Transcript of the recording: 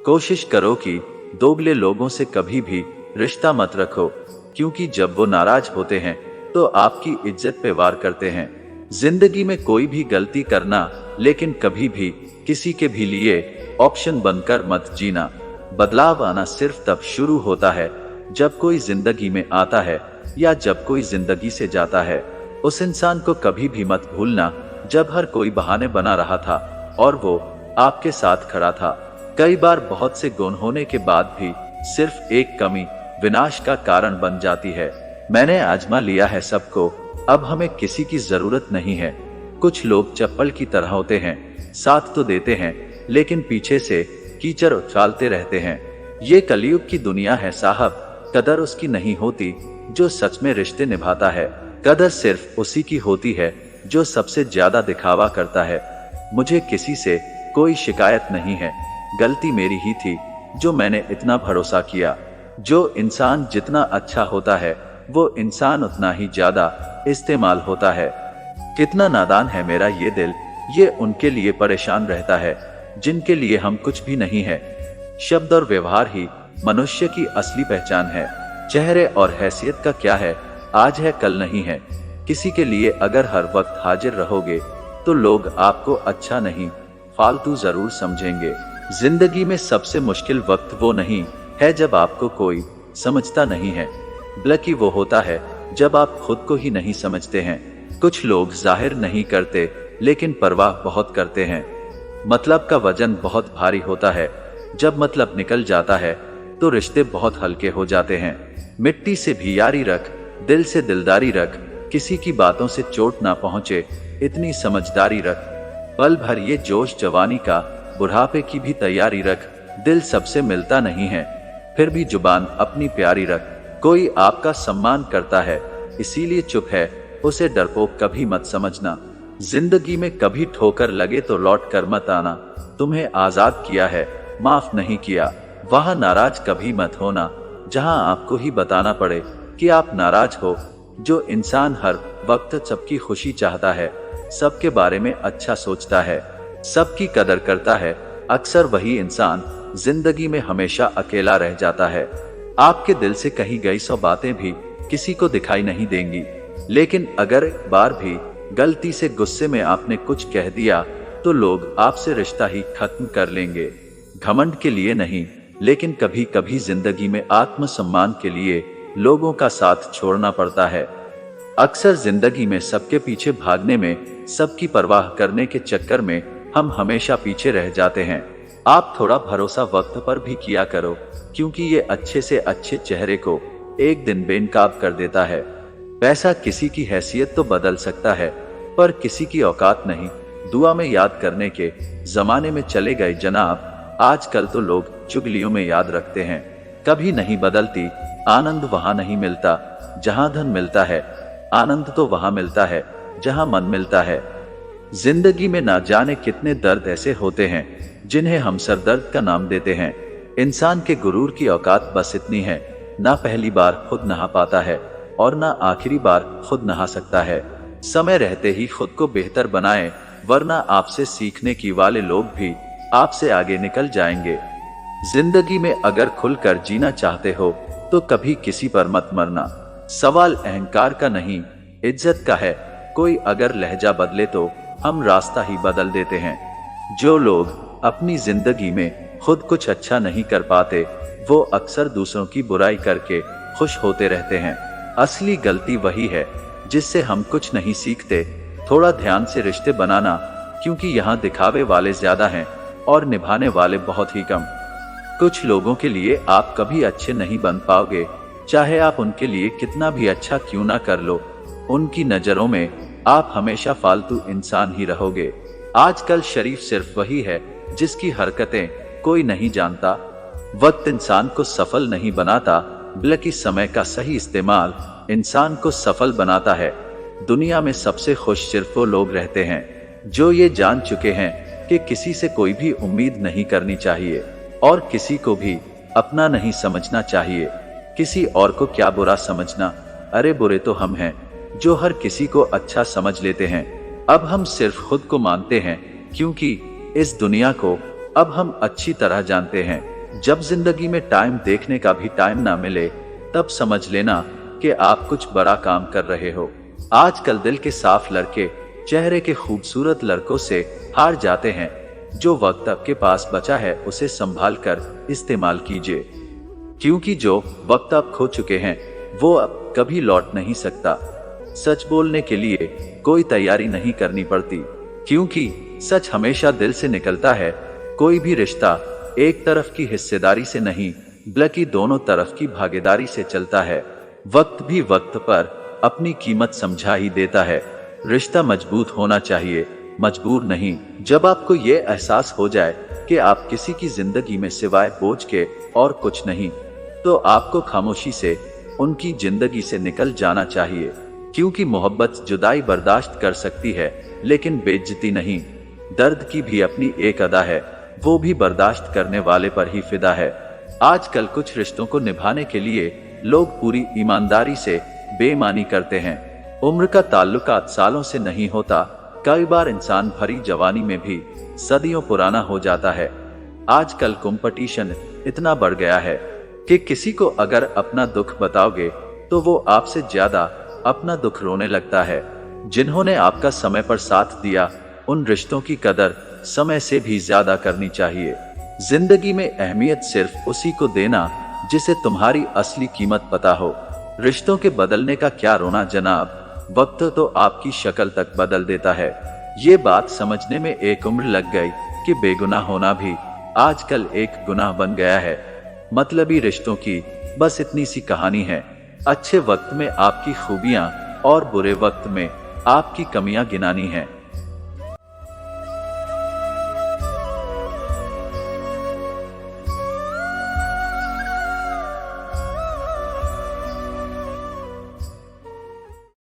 कोशिश करो कि दोगले लोगों से कभी भी रिश्ता मत रखो, क्योंकि जब वो नाराज होते हैं तो आपकी इज्जत पे वार करते हैं। जिंदगी में कोई भी गलती करना, लेकिन कभी भी किसी के भी लिए ऑप्शन बनकर मत जीना। बदलाव आना सिर्फ तब शुरू होता है जब कोई जिंदगी में आता है या जब कोई जिंदगी से जाता है। उस इंसान को कभी भी मत भूलना जब हर कोई बहाने बना रहा था और वो आपके साथ खड़ा था। कई बार बहुत से गुण होने के बाद भी सिर्फ एक कमी विनाश का कारण बन जाती है। मैंने आजमा लिया है सबको, अब हमें किसी की जरूरत नहीं है। कुछ लोग चप्पल की तरह होते हैं, साथ तो देते हैं लेकिन पीछे से कीचड़ उछालते रहते हैं। ये कलयुग की दुनिया है साहब। कदर उसकी नहीं होती जो सच में रिश्ते निभाता है, कदर सिर्फ उसी की होती है जो सबसे ज्यादा दिखावा करता है। मुझे किसी से कोई शिकायत नहीं है, गलती मेरी ही थी जो मैंने इतना भरोसा किया। जो इंसान जितना अच्छा होता है वो इंसान उतना ही ज्यादा इस्तेमाल होता है। कितना नादान है मेरा ये दिल, ये उनके लिए परेशान रहता है जिनके लिए हम कुछ भी नहीं है। शब्द और व्यवहार ही मनुष्य की असली पहचान है। चेहरे और हैसियत का क्या है, आज है कल नहीं है। किसी के लिए अगर हर वक्त हाजिर रहोगे तो लोग आपको अच्छा नहीं, फालतू जरूर समझेंगे। जिंदगी में सबसे मुश्किल वक्त वो नहीं है जब आपको कोई समझता नहीं है, बल्कि वो होता है जब आप खुद को ही नहीं समझते हैं। कुछ लोग जाहिर नहीं करते लेकिन परवाह बहुत करते हैं। मतलब का वजन बहुत भारी होता है, जब मतलब निकल जाता है तो रिश्ते बहुत हल्के हो जाते हैं। मिट्टी से भी यारी रख, दिल से दिलदारी रख, किसी की बातों से चोट ना पहुंचे इतनी समझदारी रख। पल भर ये जोश जवानी का, बुढ़ापे की भी तैयारी रख। दिल सबसे मिलता नहीं है, फिर भी जुबान अपनी प्यारी रख। कोई आपका सम्मान करता है इसीलिए चुप है, उसे डरपोक कभी मत समझना। जिंदगी में कभी ठोकर लगे तो लौट कर मत आना। तुम्हें आजाद किया है, माफ नहीं किया। वहां नाराज कभी मत होना जहां आपको ही बताना पड़े कि आप नाराज हो। जो इंसान हर वक्त सबकी खुशी चाहता है, सबके बारे में अच्छा सोचता है, सबकी कदर करता है, अक्सर वही इंसान जिंदगी में हमेशा अकेला रह जाता है। आपके दिल से कही गई 100 बातें भी किसी को दिखाई नहीं देंगी, लेकिन अगर एक बार भी गलती से गुस्से में आपने कुछ कह दिया तो लोग आपसे रिश्ता ही खत्म कर लेंगे। घमंड के लिए नहीं, लेकिन कभी कभी जिंदगी में आत्मसम्मान के लिए लोगों का साथ छोड़ना पड़ता है। अक्सर जिंदगी में सबके पीछे भागने में, सबकी परवाह करने के चक्कर में हम हमेशा पीछे रह जाते हैं। आप थोड़ा भरोसा वक्त पर भी किया करो, क्योंकि ये अच्छे से अच्छे चेहरे को एक दिन बेनकाब कर देता है। पैसा किसी की हैसियत तो बदल सकता है, पर किसी की औकात नहीं। दुआ में याद करने के जमाने में चले गए जनाब। आजकल तो लोग चुगलियों में याद रखते हैं। कभी नहीं बदलती, आनंद वहां नहीं मिलता जहां धन मिलता है, आनंद तो वहां मिलता है जहां मन मिलता है। जिंदगी में ना जाने कितने दर्द ऐसे होते हैं जिन्हें हम सरदर्द का नाम देते हैं। इंसान के गुरूर की औकात बस इतनी है, ना पहली बार खुद नहा पाता है और ना आखिरी बार खुद नहा सकता है। समय रहते ही खुद को बेहतर बनाएं, वरना आपसे सीखने की वाले लोग भी आपसे आगे निकल जाएंगे। जिंदगी में अगर खुलकर जीना चाहते हो तो कभी किसी पर मत मरना। सवाल अहंकार का नहीं, इज्जत का है। कोई अगर लहजा बदले तो हम रास्ता ही बदल देते हैं। जो लोग अपनी जिंदगी में खुद कुछ अच्छा नहीं कर पाते, वो अक्सर दूसरों की बुराई करके खुश होते रहते हैं। असली गलती वही है जिससे हम कुछ नहीं सीखते। थोड़ा ध्यान से रिश्ते बनाना, क्योंकि यहाँ दिखावे वाले ज्यादा हैं और निभाने वाले बहुत ही कम। कुछ लोगों के लिए आप कभी अच्छे नहीं बन पाओगे, चाहे आप उनके लिए कितना भी अच्छा क्यों ना कर लो। उनकी नजरों में आप हमेशा फालतू इंसान ही रहोगे। आजकल शरीफ सिर्फ वही है जिसकी हरकतें कोई नहीं जानता। वक्त इंसान को सफल नहीं बनाता, बल्कि समय का सही इस्तेमाल इंसान को सफल बनाता है। दुनिया में सबसे खुश सिर्फ वो लोग रहते हैं जो ये जान चुके हैं कि किसी से कोई भी उम्मीद नहीं करनी चाहिए और किसी को भी अपना नहीं समझना चाहिए। किसी और को क्या बुरा समझना, अरे बुरे तो हम हैं जो हर किसी को अच्छा समझ लेते हैं। अब हम सिर्फ खुद को मानते हैं, क्योंकि इस दुनिया को अब हम अच्छी तरह जानते हैं। जब जिंदगी में टाइम देखने का भी टाइम ना मिले, तब समझ लेना कि आप कुछ बड़ा काम कर रहे हो। आजकल दिल के साफ लड़के चेहरे के खूबसूरत लड़कों से हार जाते हैं। जो वक्त आपके पास बचा है उसे संभाल कर इस्तेमाल कीजिए, क्योंकि जो वक्त आप खो चुके हैं वो अब कभी लौट नहीं सकता। सच बोलने के लिए कोई तैयारी नहीं करनी पड़ती, क्योंकि सच हमेशा दिल से निकलता है। कोई भी रिश्ता एक तरफ की हिस्सेदारी से नहीं, बल्कि दोनों तरफ की भागीदारी से चलता है। वक्त भी वक्त पर अपनी कीमत समझा ही देता है। रिश्ता मजबूत होना चाहिए, मजबूर नहीं। जब आपको ये एहसास हो जाए कि आप किसी की जिंदगी में सिवाय बोझ के और कुछ नहीं, तो आपको खामोशी से उनकी जिंदगी से निकल जाना चाहिए, क्योंकि मोहब्बत जुदाई बर्दाश्त कर सकती है लेकिन बेइज्जती नहीं। दर्द की भी अपनी एक अदा है, वो भी बर्दाश्त करने वाले पर ही फिदा है। आजकल कुछ रिश्तों को निभाने के लिए लोग पूरी ईमानदारी से बेईमानी करते हैं। उम्र का ताल्लुकात सालों से नहीं होता। कई बार इंसान भरी जवानी में भी सदियों पुराना हो जाता है। आजकल कंपटीशन इतना बढ़ गया है कि किसी को अगर अपना दुख बताओगे तो वो आपसे ज्यादा अपना दुख रोने लगता है। जिन्होंने आपका समय पर साथ दिया, उन रिश्तों की कदर समय से भी ज्यादा करनी चाहिए। जिंदगी में अहमियत सिर्फ उसी को देना जिसे तुम्हारी असली कीमत पता हो। रिश्तों के बदलने का क्या रोना जनाब, वक्त तो आपकी शक्ल तक बदल देता है। ये बात समझने में एक उम्र लग गई कि बेगुनाह होना भी आजकल एक गुनाह बन गया है। मतलबी रिश्तों की बस इतनी सी कहानी है। अच्छे वक्त में आपकी खूबियां और बुरे वक्त में आपकी कमियां गिनानी है।